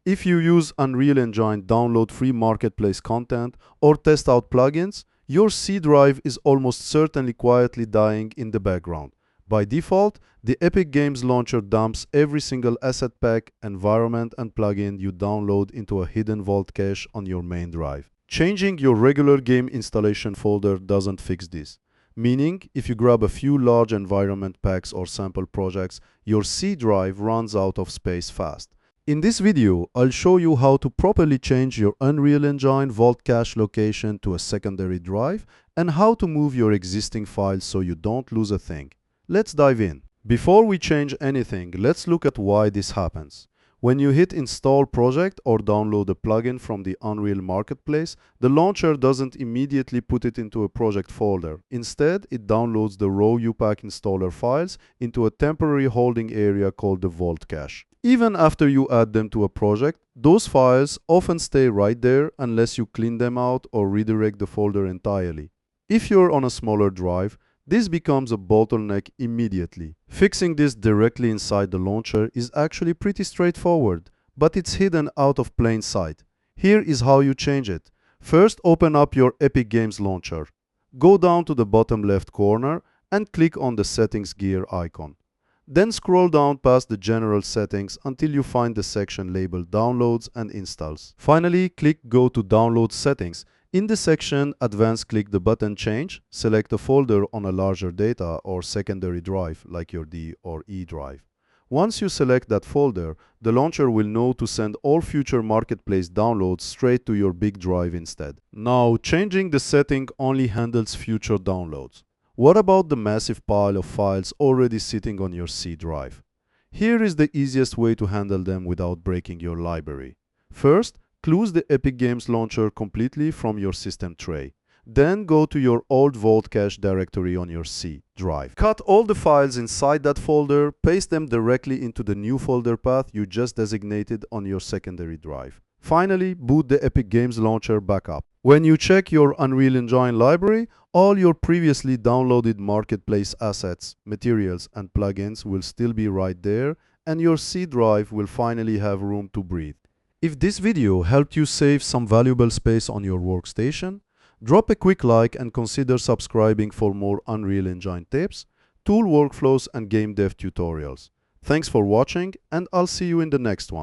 If you use Unreal Engine, download free marketplace content, or test out plugins, your C drive is almost certainly quietly dying in the background. By default, the Epic Games Launcher dumps every single asset pack, environment, and plugin you download into a hidden vault cache on your main drive. Changing your regular game installation folder doesn't fix this. Meaning, if you grab a few large environment packs or sample projects, your C drive runs out of space fast. In this video, I'll show you how to properly change your Unreal Engine Vault Cache location to a secondary drive and how to move your existing files so you don't lose a thing. Let's dive in. Before we change anything, let's look at why this happens. When you hit Install Project or download a plugin from the Unreal Marketplace, the launcher doesn't immediately put it into a project folder. Instead, it downloads the raw UPack installer files into a temporary holding area called the Vault Cache. Even after you add them to a project, those files often stay right there unless you clean them out or redirect the folder entirely. If you're on a smaller drive, this becomes a bottleneck immediately. Fixing this directly inside the launcher is actually pretty straightforward, but it's hidden out of plain sight. Here is how you change it. First, open up your Epic Games Launcher. Go down to the bottom left corner and click on the Settings gear icon. Then scroll down past the General Settings until you find the section labeled Downloads and Installs. Finally, click Go to Download Settings. In the section Advanced, click the button Change, select a folder on a larger data or secondary drive like your D or E drive. Once you select that folder, the launcher will know to send all future marketplace downloads straight to your big drive instead. Now, changing the setting only handles future downloads. What about the massive pile of files already sitting on your C drive? Here is the easiest way to handle them without breaking your library. First, close the Epic Games Launcher completely from your system tray. Then go to your old Vault Cache directory on your C drive. Cut all the files inside that folder, paste them directly into the new folder path you just designated on your secondary drive. Finally, boot the Epic Games Launcher back up. When you check your Unreal Engine library, all your previously downloaded marketplace assets, materials, and plugins will still be right there, and your C drive will finally have room to breathe. If this video helped you save some valuable space on your workstation, drop a quick like and consider subscribing for more Unreal Engine tips, tool workflows, and game dev tutorials. Thanks for watching, and I'll see you in the next one.